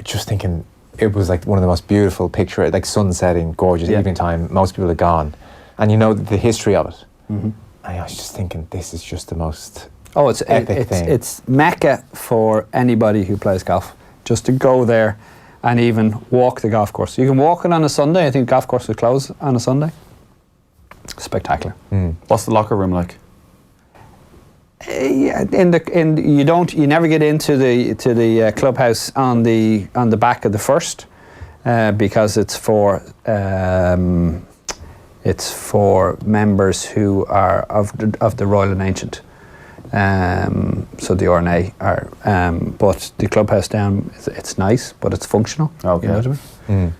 just thinking, it was like one of the most beautiful picture, like sun setting, gorgeous evening time. Most people had gone, and the history of it. Mm-hmm. I was just thinking, this is just the most epic thing. It's Mecca for anybody who plays golf. Just to go there and even walk the golf course. You can walk it on a Sunday. I think golf course is closed on a Sunday. Spectacular. What's the locker room like? You never get into the clubhouse on the back of the first because it's for members who are of the Royal and Ancient. So the RNA are, but the clubhouse down, it's nice, but it's functional. Okay. You know what I mean?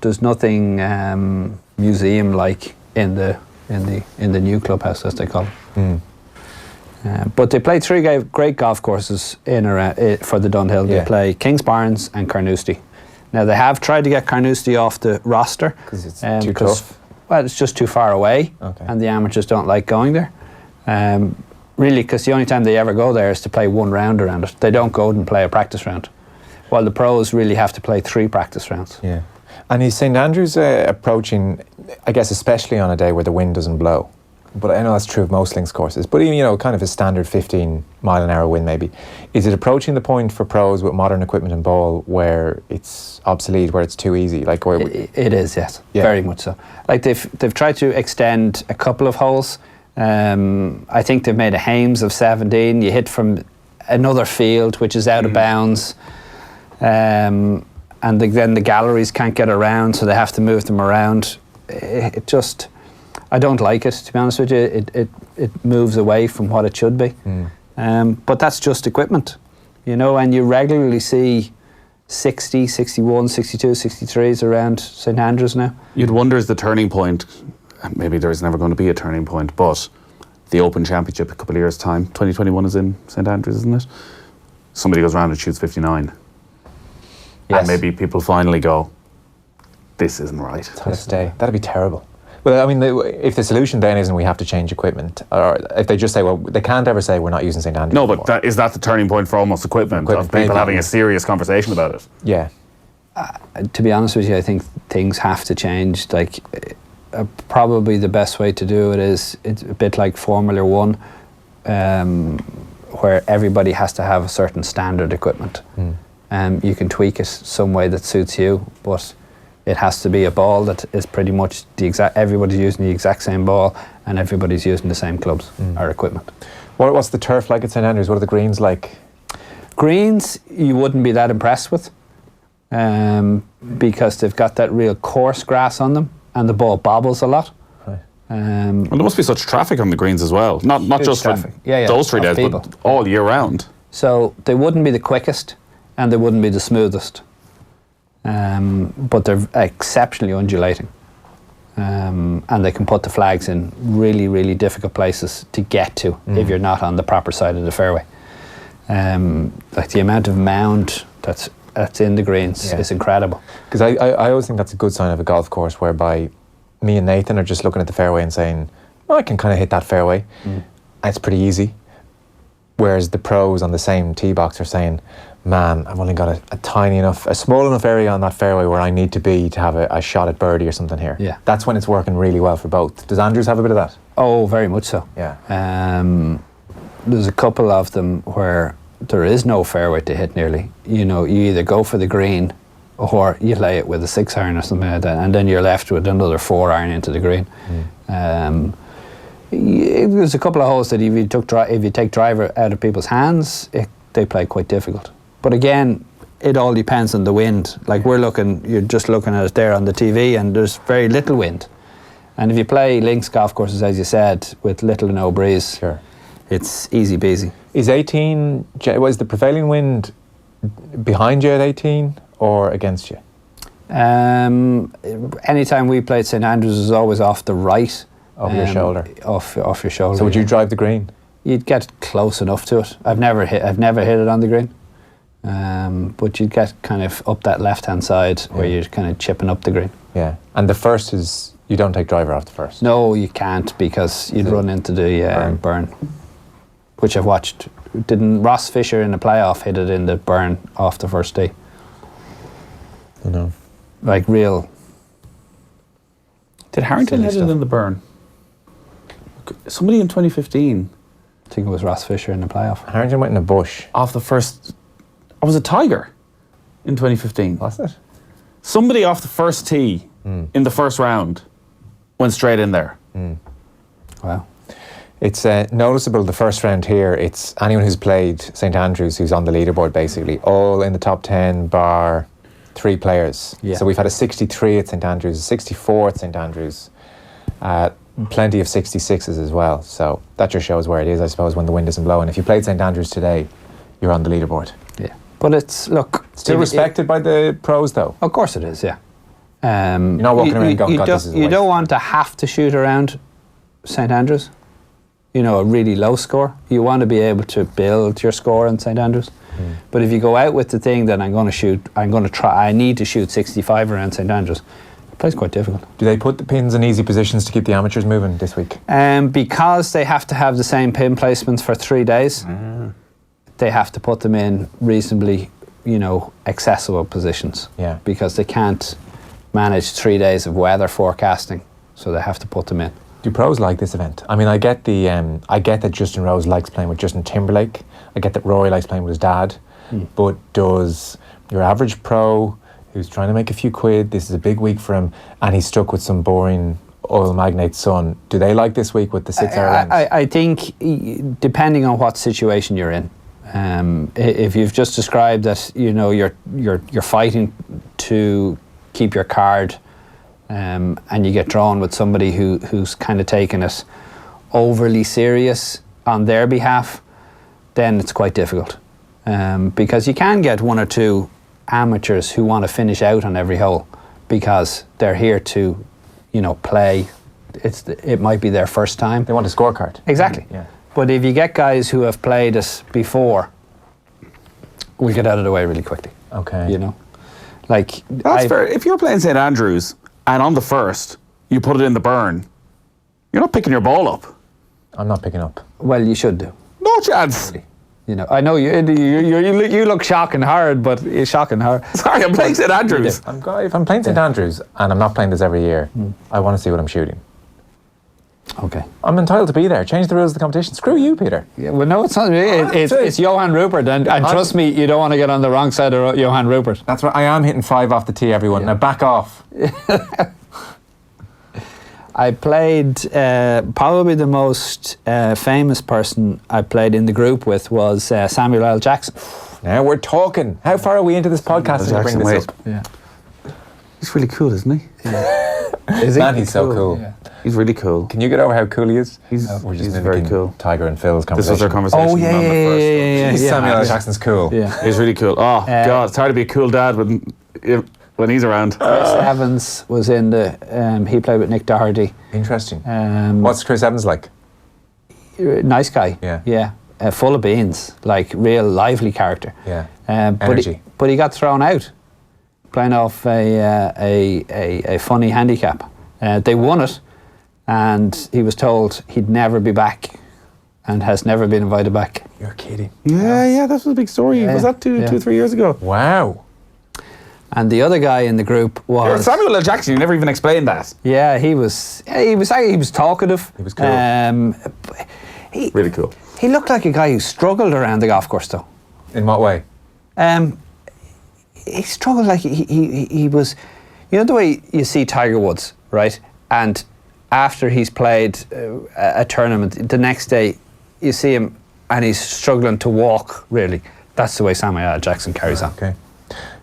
There's nothing museum like in the in the new clubhouse, as they call it. But they play three great golf courses in around for the Dunhill. They play Kingsbarns and Carnoustie. Now they have tried to get Carnoustie off the roster because it's too tough. Well, it's just too far away, and the amateurs don't like going there. Really, because the only time they ever go there is to play one round around it. They don't go and play a practice round, while the pros really have to play 3 practice rounds. Yeah, and is St Andrews approaching? I guess especially on a day where the wind doesn't blow. But I know that's true of most links courses. But even, kind of a standard 15-mile-an-hour wind maybe. Is it approaching the point for pros with modern equipment and ball where it's obsolete, where it's too easy? Like where it is, yes, very much so. Like they've tried to extend a couple of holes. I think they've made a Hames of 17. You hit from another field which is out of bounds, and then the galleries can't get around, so they have to move them around. It just. I don't like it, to be honest with you. It moves away from what it should be. But that's just equipment, and you regularly see 60, 61, 62, 63s around St Andrews now. You'd wonder is the turning point, maybe there is never going to be a turning point, but the Open Championship a couple of years' time, 2021 is in St Andrews, isn't it? Somebody goes around and shoots 59. Yes. And maybe people finally go, this isn't right. That'd be terrible. Well, I mean, if the solution then isn't we have to change equipment, or if they just say, well, they can't ever say we're not using St Andrews anymore. But is that the turning point for almost equipment of people having a serious conversation about it? Yeah. To be honest with you, I think things have to change. Like, probably the best way to do it is it's a bit like Formula 1, where everybody has to have a certain standard equipment. You can tweak it some way that suits you, but it has to be a ball that is pretty much everybody's using the exact same ball and everybody's using the same clubs or equipment. What's the turf like at St Andrews? What are the greens like? Greens you wouldn't be that impressed with, because they've got that real coarse grass on them and the ball bobbles a lot. Right. Well, there must be such traffic on the greens as well. Not just for those 3 days, but all year round. So they wouldn't be the quickest and they wouldn't be the smoothest. But they're exceptionally undulating, and they can put the flags in really, really difficult places to get to if you're not on the proper side of the fairway. Like the amount of mound that's in the greens is incredible. Because I always think that's a good sign of a golf course whereby me and Nathan are just looking at the fairway and saying, I can kind of hit that fairway, and it's pretty easy. Whereas the pros on the same tee box are saying, man, I've only got a small enough area on that fairway where I need to be to have a shot at birdie or something here. Yeah. That's when it's working really well for both. Does Andrews have a bit of that? Oh, very much so. Yeah. There's a couple of them where there is no fairway to hit nearly. You either go for the green or you lay it with a 6-iron or something like that, and then you're left with another 4-iron into the green. There's a couple of holes that if you take driver out of people's hands, they play quite difficult. But again, it all depends on the wind. Like you're just looking at it there on the TV, and there's very little wind. And if you play links golf courses, as you said, with little or no breeze, it's easy peasy. Is 18, was the prevailing wind behind you at 18 or against you? Anytime we played St Andrews, it was always off the right. Over your shoulder? Off your shoulder. So would you drive the green? You'd get close enough to it. I've never hit it on the green. But you'd get kind of up that left-hand side where you're kind of chipping up the green. Yeah. And the first is, you don't take driver off the first? No, you can't, because you'd run into the burn, which I've watched. Didn't Ross Fisher in the playoff hit it in the burn off the first tee? I know. Like real. Did Harrington hit it in the burn? Somebody in 2015. I think it was Ross Fisher in the playoff. Harrington went in a bush. Off the first... I was a Tiger in 2015. Was it? Somebody off the first tee in the first round went straight in there. Wow. It's noticeable the first round here. It's anyone who's played St Andrews who's on the leaderboard, basically. All in the top 10 bar 3 players. Yeah. So we've had a 63 at St Andrews, a 64 at St Andrews. Plenty of 66s as well. So that just shows where it is, I suppose, when the wind isn't blowing. If you played St Andrews today, you're on the leaderboard. Yeah. But it's, look... Still respected by the pros, though? Of course it is, yeah. You're not walking around going, God, this is a waste. You don't want to have to shoot around St Andrews. You know, a really low score. You want to be able to build your score in St Andrews. But if you go out with the thing that I need to shoot 65 around St Andrews, it plays quite difficult. Do they put the pins in easy positions to keep the amateurs moving this week? Because they have to have the same pin placements for 3 days, they have to put them in reasonably, accessible positions. Yeah. Because they can't manage 3 days of weather forecasting, so they have to put them in. Do pros like this event? I mean, I get that Justin Rose likes playing with Justin Timberlake. I get that Rory likes playing with his dad. But does your average pro who's trying to make a few quid, this is a big week for him, and he's stuck with some boring oil magnate son, do they like this week with the 6 hour length? I think, depending on what situation you're in, if you've just described that, you're fighting to keep your card, and you get drawn with somebody who's kind of taken it overly serious on their behalf, then it's quite difficult. Because you can get 1 or 2 amateurs who want to finish out on every hole because they're here to, play. It might be their first time. They want a scorecard. Exactly. Yeah. But if you get guys who have played it before, we'll get out of the way really quickly. Okay. That's fair. If you're playing St Andrews and on the first you put it in the burn, you're not picking your ball up. I'm not picking up. Well, you should do. No chance. I know you look shocking hard, but you're shocking hard. Sorry, I'm playing St Andrews. If I'm playing St Andrews and I'm not playing this every year, I want to see what I'm shooting. Okay. I'm entitled to be there. Change the rules of the competition. Screw you, Peter. Yeah, well, no, it's not me. It's Johan Rupert, and trust me, you don't want to get on the wrong side of Johan Rupert. That's right. I am hitting 5 off the tee, everyone. Yeah. Now back off. I played, probably the most famous person I played in the group with was Samuel L. Jackson. Now we're talking. How far are we into this podcast to bring this up? Yeah. He's really cool, isn't he? Yeah. Is he? Man, he's so cool. Yeah. He's really cool. Can you get over how cool he is? He's very cool. Tiger and Phil's conversation. This was our conversation. Oh, yeah. Samuel L. Jackson's cool. Yeah. He's really cool. Oh, God, it's hard to be a cool dad when he's around. Chris Evans was in he played with Nick Doherty. Interesting. What's Chris Evans like? Nice guy. Yeah. Full of beans, like real lively character. Yeah. Energy. But he got thrown out playing off a funny handicap. They won it, and he was told he'd never be back, and has never been invited back. You're kidding. Yeah, that was a big story. Yeah. Was that 2-3 years ago? Wow. And the other guy in the group was Samuel L. Jackson. You never even explained that. Yeah, he was talkative. He was cool. Really cool. He looked like a guy who struggled around the golf course, though. In what way? He struggled like he was, the way you see Tiger Woods, right? And after he's played a tournament, the next day you see him and he's struggling to walk, really. That's the way Samuel L. Jackson carries on. Okay.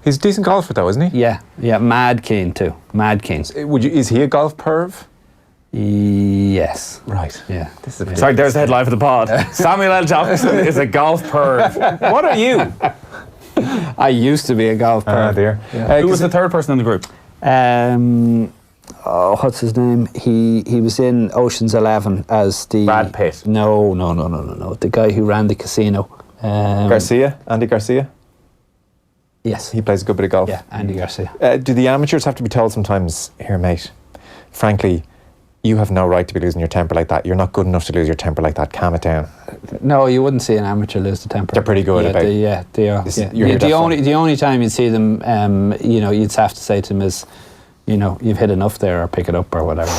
He's a decent golfer, though, isn't he? Yeah, mad keen too. Mad keen. Is he a golf perv? Yes. Right. Yeah. This is Sorry, there's the headline for the pod. Samuel L. Jackson is a golf perv. What are you? I used to be a golf perv. Oh, dear. Yeah. Who was the third person in the group? What's his name? He was in Ocean's 11 as the... Brad Pitt. No. The guy who ran the casino. Garcia? Andy Garcia? Yes. He plays a good bit of golf. Yeah, Andy Garcia. Do the amateurs have to be told sometimes, here, mate, frankly, you have no right to be losing your temper like that. You're not good enough to lose your temper like that. Calm it down. No, you wouldn't see an amateur lose the temper. They're pretty good about it. They are. The only time you'd see them, you'd have to say to them is, you've hit enough there, or pick it up, or whatever.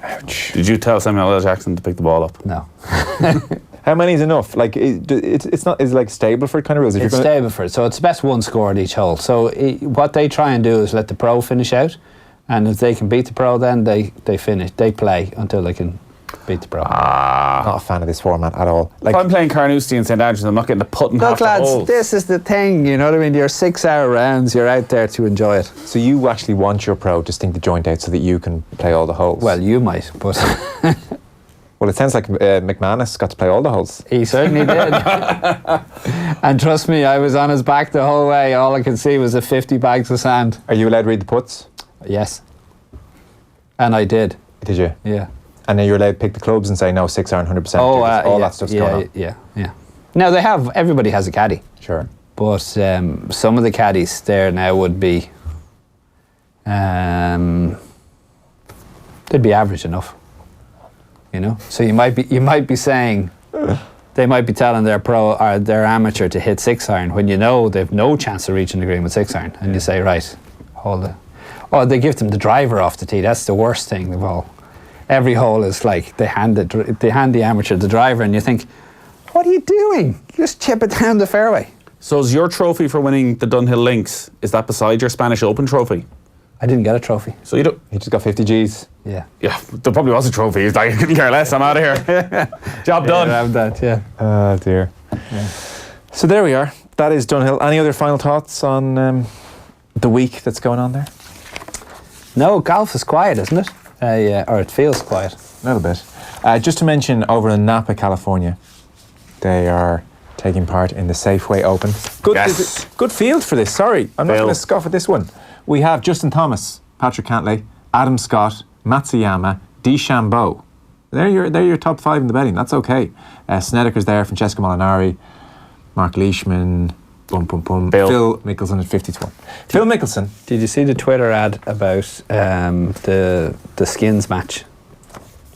Ouch. Did you tell Samuel L. Jackson to pick the ball up? No. How many is enough? Like, it's not, is it like Stableford kind of rules? It's Stableford, so it's best 1 score at each hole. So what they try and do is let the pro finish out, and if they can beat the pro, then they play until they can beat the pro. Not a fan of this format at all. If I'm playing Carnoustie and St Andrews, I'm not getting to put in half Look, lads, the holes. this is the thing, you know what I mean? Your 6 hour rounds, you're out there to enjoy it. So you actually want your pro to stink the joint out so that you can play all the holes? Well, you might, but... Well, it sounds like McManus got to play all the holes. He certainly did. And trust me, I was on his back the whole way. All I could see was 50 bags of sand. Are you allowed to read the putts? Yes. And I did. Did you? Yeah. And then you're allowed to pick the clubs and say, no, 6-iron, 100%. All that stuff's going on. Yeah. Now, everybody has a caddy. Sure. But some of the caddies there now would be, they'd be average enough. You know? So you might be saying, they might be telling their pro or their amateur to hit 6-iron when you know they've no chance of reaching the green with 6-iron. And you say, right, hold it. Or they give them the driver off the tee. That's the worst thing of all. Every hole is like they hand the amateur the driver, and you think, what are you doing? Just chip it down the fairway. So is your trophy for winning the Dunhill Links, is that beside your Spanish Open trophy? I didn't get a trophy. So you don't... He just got 50 Gs. Yeah. Yeah, there probably was a trophy. He's like, I couldn't care less, I'm out of here. Job done. I have that, yeah. Oh, dear. Yeah. So there we are. That is Dunhill. Any other final thoughts on the week that's going on there? No, golf is quiet, isn't it? Or it feels quiet. A little bit. Just to mention, over in Napa, California, they are taking part in the Safeway Open. Good field for this. Sorry, I'm not going to scoff at this one. We have Justin Thomas, Patrick Cantlay, Adam Scott, Matsuyama, DeChambeau. They're your top 5 in the betting. That's okay. Snedeker's there, Francesco Molinari, Mark Leishman, Phil Mickelson at 50-1. Phil Mickelson. Did you see the Twitter ad about the skins match?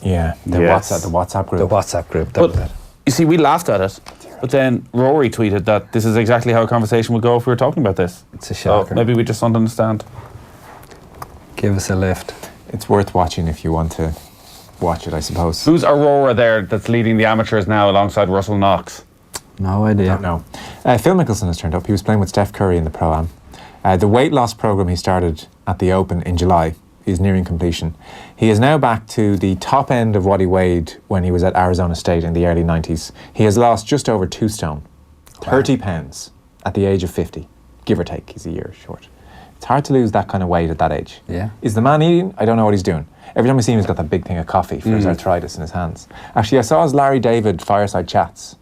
Yeah, the WhatsApp group. The WhatsApp group. But you see, we laughed at it. But then Rory tweeted that this is exactly how a conversation would go if we were talking about this. It's a shocker. So maybe we just don't understand. Give us a lift. It's worth watching if you want to watch it, I suppose. Who's Aurora there that's leading the amateurs now alongside Russell Knox? No idea. Don't know. Phil Mickelson has turned up. He was playing with Steph Curry in the Pro-Am. The weight loss program he started at the Open in July is nearing completion. He is now back to the top end of what he weighed when he was at Arizona State in the early 90s. He has lost just over 2 stone, 30 pounds at the age of 50, give or take. He's a year short. It's hard to lose that kind of weight at that age. Yeah. Is the man eating? I don't know what he's doing. Every time I see him, he's got that big thing of coffee for his arthritis in his hands. Actually, I saw his Larry David fireside chats.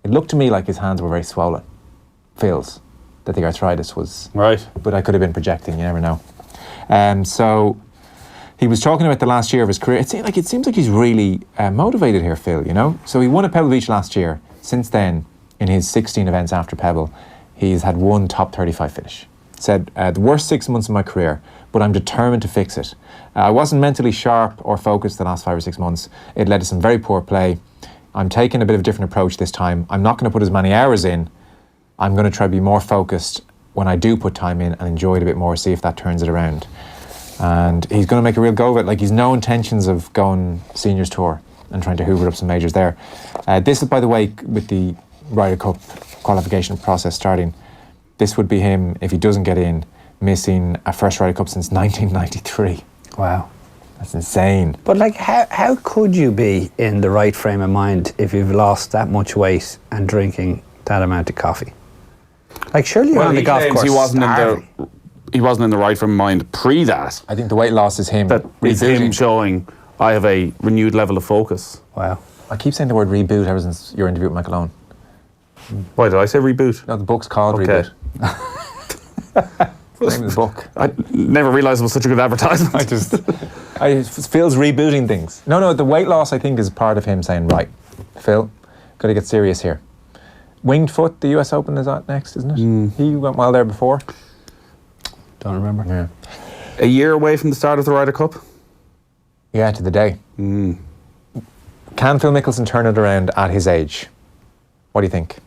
It looked to me like his hands were very swollen. Feels that the arthritis was... Right. But I could have been projecting, you never know. So he was talking about the last year of his career. It seems like he's really motivated here, Phil, you know? So he won at Pebble Beach last year. Since then, in his 16 events after Pebble, he's had one top 35 finish. Said, the worst 6 months of my career, but I'm determined to fix it. I wasn't mentally sharp or focused the last 5 or 6 months. It led to some very poor play. I'm taking a bit of a different approach this time. I'm not going to put as many hours in. I'm going to try to be more focused when I do put time in and enjoy it a bit more, see if that turns it around. And he's going to make a real go of it. Like, he's no intentions of going Seniors Tour and trying to hoover up some majors there. This is, by the way, with the Ryder Cup qualification process starting, this would be him, if he doesn't get in, missing a first Ryder Cup since 1993. Wow. That's insane. But like, how could you be in the right frame of mind if you've lost that much weight and drinking that amount of coffee? Like, surely you're on the golf course. He wasn't in the right frame of mind pre that. I think the weight loss is him. That is him showing I have a renewed level of focus. Wow. I keep saying the word reboot ever since your interview with Michael Owen. Why did I say reboot? No, the book's called Reboot. The name of the book. I never realised it was such a good advertisement. It feels rebooting things. No, the weight loss I think is part of him saying, right, Phil, got to get serious here. Winged Foot, the US Open is out next, isn't it? He went well there before. Don't remember. Yeah. A year away from the start of the Ryder Cup? Yeah, to the day. Can Phil Mickelson turn it around at his age? What do you think?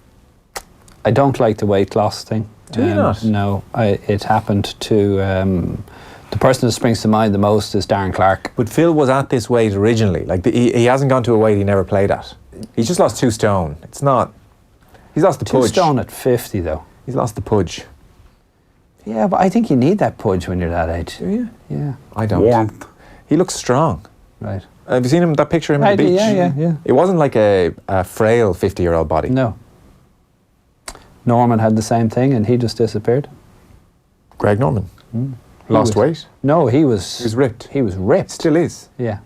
I don't like the weight loss thing. Do you not? No, it happened to... the person that springs to mind the most is Darren Clark. But Phil was at this weight originally. Like, he hasn't gone to a weight he never played at. He's just lost 2 stone. It's not... He's lost the 2 pudge. stone at 50, though. He's lost the pudge. Yeah, but I think you need that pudge when you're that age. Do you? Yeah. I don't. Warmth. He looks strong. Right. Have you seen him, that picture of him on the beach? Yeah. It wasn't like a frail 50-year-old body. No. Norman had the same thing and he just disappeared. Greg Norman. Lost weight? No, he He was was ripped. He was ripped. Still is. Yeah.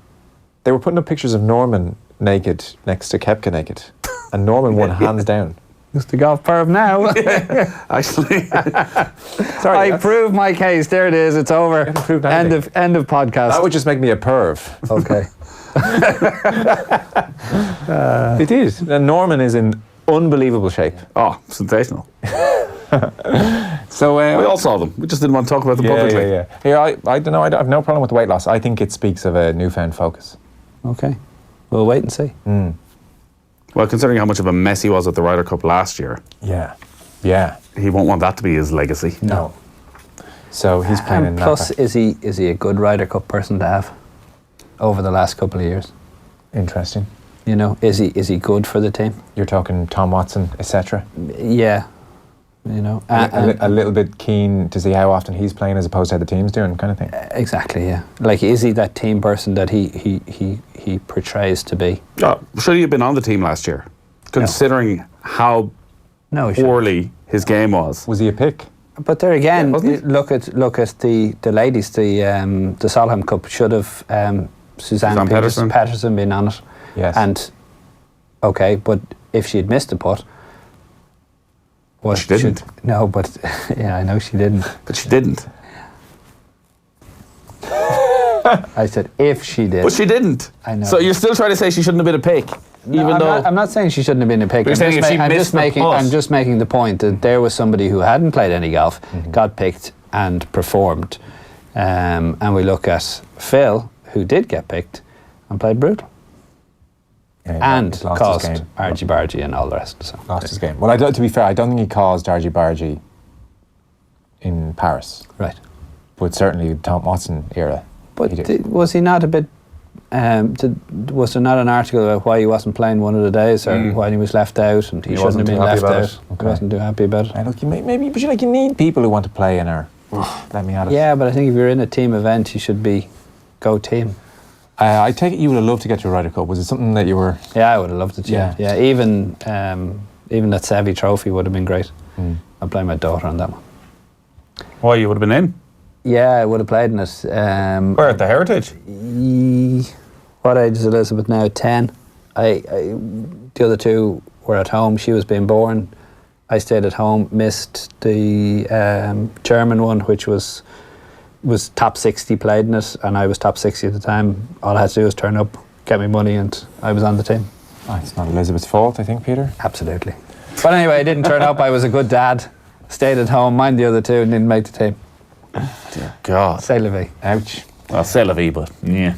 They were putting up pictures of Norman naked next to Koepka naked. And Norman won hands down. Just the golf perv now. Actually. Sorry, I proved my case. There it is. It's over. You haven't proved End anything. of podcast. That would just make me a perv. Okay. It is. And Norman is in unbelievable shape. Oh, sensational. So we all saw them. We just didn't want to talk about them publicly. Yeah. Here, I don't know. I have no problem with the weight loss. I think it speaks of a newfound focus. Okay. We'll wait and see. Well, considering how much of a mess he was at the Ryder Cup last year. Yeah. He won't want that to be his legacy. No. So he's playing in plus, that. is he a good Ryder Cup person to have over the last couple of years? Interesting. You know, is he good for the team? You're talking Tom Watson, etc. Yeah. You know, a little bit keen to see how often he's playing as opposed to how the team's doing, kind of thing. Exactly. Yeah. Like, is he that team person that he portrays to be? Should he have been on the team last year, considering how poorly his game was? Was he a pick? But there again, Yeah, look at the ladies. The Solheim Cup should have Suzanne Petterson been on it. Yes. And okay, but if she had missed the putt, well, she didn't. No, but yeah, I know she didn't. But she didn't. I said if she did. But she didn't. I know. So you're still trying to say she shouldn't have been a pick, I'm not saying she shouldn't have been a pick. But you're saying if she missed the putt. I'm just making the point that there was somebody who hadn't played any golf, got picked and performed, and we look at Phil, who did get picked and played brutal. Yeah, and caused argy-bargy and all the rest. So. Lost his game. Well, to be fair, I don't think he caused argy-bargy in Paris. Right. But certainly Tom Watson era. But was he not a bit... was there not an article about why he wasn't playing one of the days or why he was left out and he shouldn't have been left out? Okay. He wasn't too happy about it. Look, maybe, but you need people who want to play and are... let me at it. Yeah, but I think if you're in a team event, you should be go team. I take it you would have loved to get to a Ryder Cup. Was it something that you were... Yeah, I would have loved it, yeah. Even that Savvy Trophy would have been great. I'd play my daughter on that one. Why, you would have been in? Yeah, I would have played in it. Where, at the Heritage? What age is Elizabeth now? 10. The other two were at home. She was being born. I stayed at home, missed the German one, which was top 60 played in it, and I was top 60 at the time. All I had to do was turn up, get me money, and I was on the team. It's not Elizabeth's fault, I think, Peter. Absolutely. But anyway, I didn't turn up. I was a good dad. Stayed at home, mind the other two, and didn't make the team. Dear God. C'est la vie. Ouch. Well, c'est la vie, but yeah.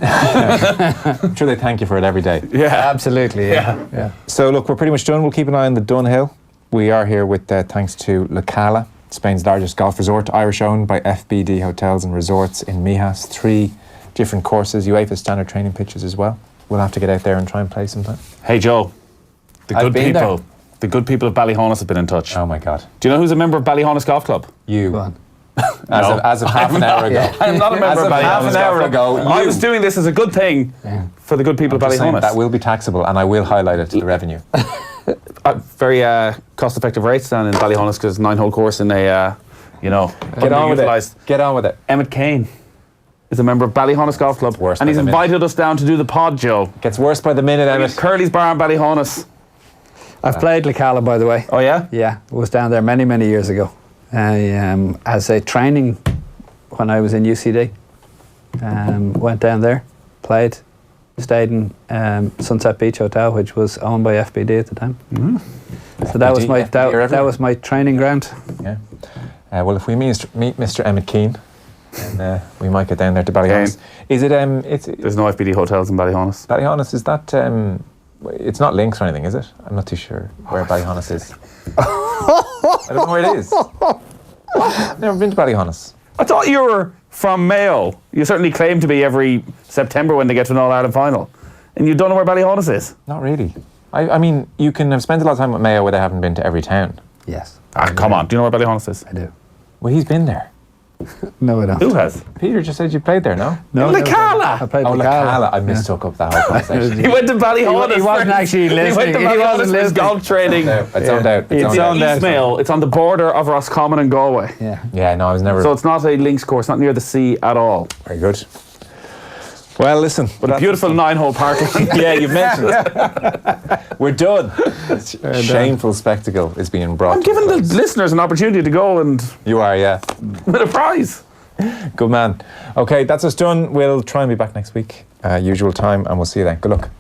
I'm sure they thank you for it every day. Yeah. Absolutely, yeah. So look, we're pretty much done. We'll keep an eye on the Dunhill. We are here with thanks to Cala, Spain's largest golf resort, Irish owned by FBD Hotels and Resorts in Mijas. 3 different courses, UEFA standard training pitches as well. We'll have to get out there and try and play sometime. Hey Joe, the good people of Ballyhonus have been in touch. Oh my God. Do you know who's a member of Ballyhonus Golf Club? You. Go on. As of half an hour ago. I'm not a member of Ballyhonus half an hour ago. I was doing this as a good thing for the good people of Ballyhonus. That will be taxable and I will highlight it to the revenue. Very cost-effective rates down in Ballyhonus because 9-hole course in a, Get on with it. Get on with it. Emmett Kane is a member of Ballyhonus Golf Club. Worse and he's by the invited us down to do the pod, Joe. Gets worse by the minute, Emmett. Curly's Bar in Ballyhonus. I've played Cala, by the way. Oh yeah? Yeah, I was down there many, many years ago. As a training when I was in UCD. Went down there, played, stayed in Sunset Beach Hotel, which was owned by FBD at the time. So that was my training ground. Yeah. Well, if we meet Mr. Emmett Keane, then we might get down there to Ballyhonus. Is it? There's no FBD hotels in Ballyhonus. Ballyhonus, is that? It's not Links or anything, is it? I'm not too sure where Ballyhonus is. I don't know where it is. I've never been to Ballyhonus. I thought you were from Mayo. You certainly claim to be every September when they get to an All-Ireland final. And you don't know where Ballyhonus is? Not really. I mean, you can have spent a lot of time at Mayo where they haven't been to every town. Yes. Come on. Do you know where Ballyhonus is? I do. Well, he's been there. No, I don't. Who has? Peter just said you played there, no? No, Cala! I played Oh, Cala. Cala. I mistook up that whole conversation. He went to Ballyhonus. He wasn't actually listening. He wasn't for his golf training. It's on out. It's on Eastmail. It's on the border of Roscommon and Galway. Yeah. Yeah, no, I was never... So it's not a links course, not near the sea at all. Very good. Well, listen. But a beautiful 9-hole parking. Yeah, you mentioned it. We're done. Shameful spectacle is being brought. I'm giving the listeners an opportunity to go and... You are, yeah. With a prize. Good man. Okay, that's us done. We'll try and be back next week, usual time, and we'll see you then. Good luck.